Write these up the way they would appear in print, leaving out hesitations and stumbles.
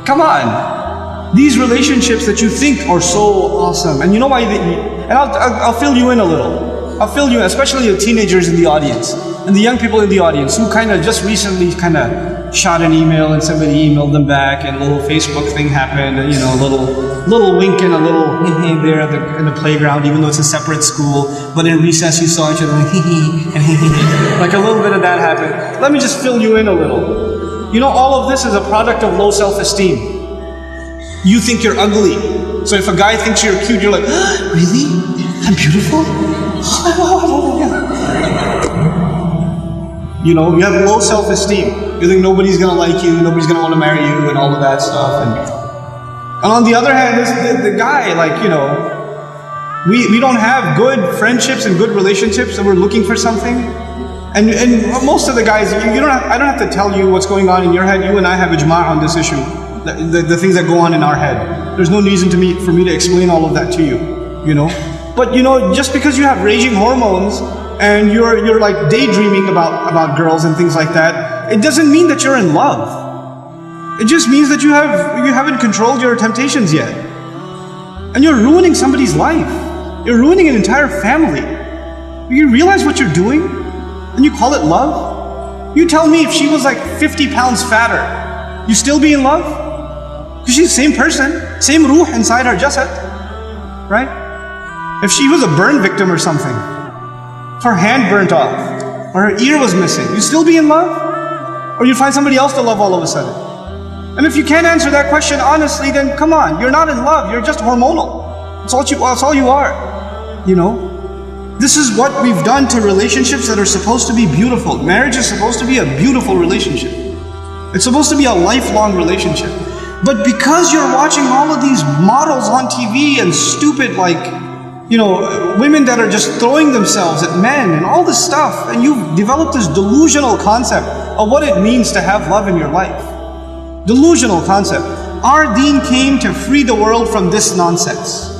Come on. These relationships that you think are so awesome. And you know why? And I'll fill you in a little. I'll fill you in, especially the teenagers in the audience and the young people in the audience who kind of just recently kind of shot an email and somebody emailed them back and a little Facebook thing happened, and, a little wink and a little there in the playground, even though it's a separate school. But in recess you saw each other like and like a little bit of that happened. Let me just fill you in a little. All of this is a product of low self-esteem. You think you're ugly. So if a guy thinks you're cute, you're like, really? I'm beautiful? You have low self-esteem. You think nobody's gonna like you, nobody's gonna want to marry you, and all of that stuff. And on the other hand, the guy, we don't have good friendships and good relationships, and we're looking for something. And most of the guys, I don't have to tell you what's going on in your head. You and I have ijma' on this issue. The things that go on in our head. There's no reason for me to explain all of that to you. But just because you have raging hormones and you're like daydreaming about girls and things like that, it doesn't mean that you're in love. It just means that you haven't controlled your temptations yet. And you're ruining somebody's life. You're ruining an entire family. Do you realize what you're doing? And you call it love? You tell me, if she was like 50 pounds fatter, you still be in love? Because she's the same person, same ruh inside her jasad, right? If she was a burn victim or something, if her hand burnt off, or her ear was missing, you still be in love? Or you find somebody else to love all of a sudden? And if you can't answer that question honestly, then come on, you're not in love, you're just hormonal. That's all you are, This is what we've done to relationships that are supposed to be beautiful. Marriage is supposed to be a beautiful relationship. It's supposed to be a lifelong relationship. But because you're watching all of these models on TV and stupid women that are just throwing themselves at men and all this stuff, and you've developed this delusional concept of what it means to have love in your life. Delusional concept. Our deen came to free the world from this nonsense.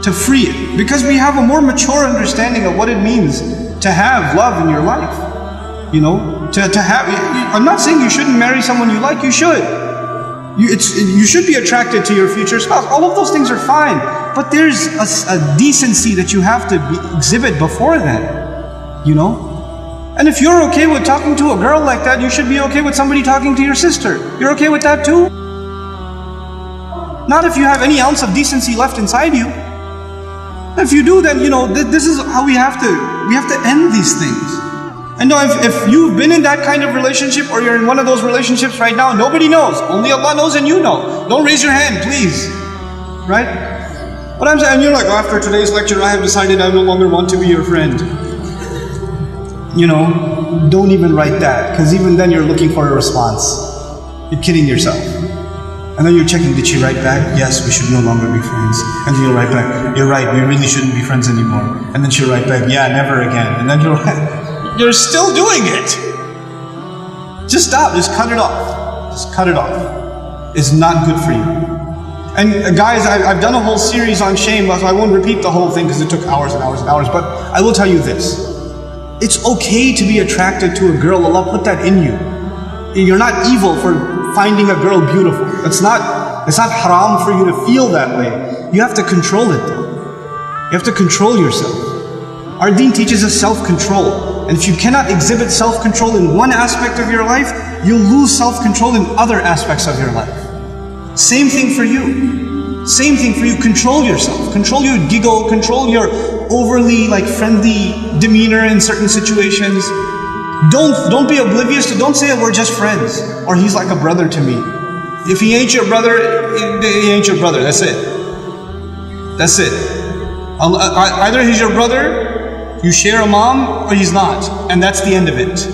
To free it, because we have a more mature understanding of what it means to have love in your life. To have. I'm not saying you shouldn't marry someone you like. You should. You should be attracted to your future spouse. All of those things are fine, but there's a decency that you have to exhibit before then. And if you're okay with talking to a girl like that, you should be okay with somebody talking to your sister. You're okay with that too? Not if you have any ounce of decency left inside you. If you do, then this is how we have to end these things. And now if you've been in that kind of relationship, or you're in one of those relationships right now, nobody knows. Only Allah knows and you know. Don't raise your hand, please. Right? What I'm saying, you're like, after today's lecture, I have decided I no longer want to be your friend. Don't even write that, because even then you're looking for a response. You're kidding yourself. And then you're checking, did she write back? Yes, we should no longer be friends. And then you'll write back, you're right, we really shouldn't be friends anymore. And then she'll write back, yeah, never again. And then you're still doing it. Just stop, just cut it off. Just cut it off. It's not good for you. And guys, I've done a whole series on shame, so I won't repeat the whole thing because it took hours and hours and hours, but I will tell you this. It's okay to be attracted to a girl. Allah put that in you. You're not evil for finding a girl beautiful. It's not haram for you to feel that way. You have to control it though. You have to control yourself. Our deen teaches us self-control. And if you cannot exhibit self-control in one aspect of your life, you'll lose self-control in other aspects of your life. Same thing for you. Same thing for you. Control yourself. Control your giggle. Control your overly friendly demeanor in certain situations. Don't be oblivious to, don't say we're just friends, or he's like a brother to me. If he ain't your brother, he ain't your brother. That's it. That's it. Either he's your brother, you share a mom, or he's not. And that's the end of it.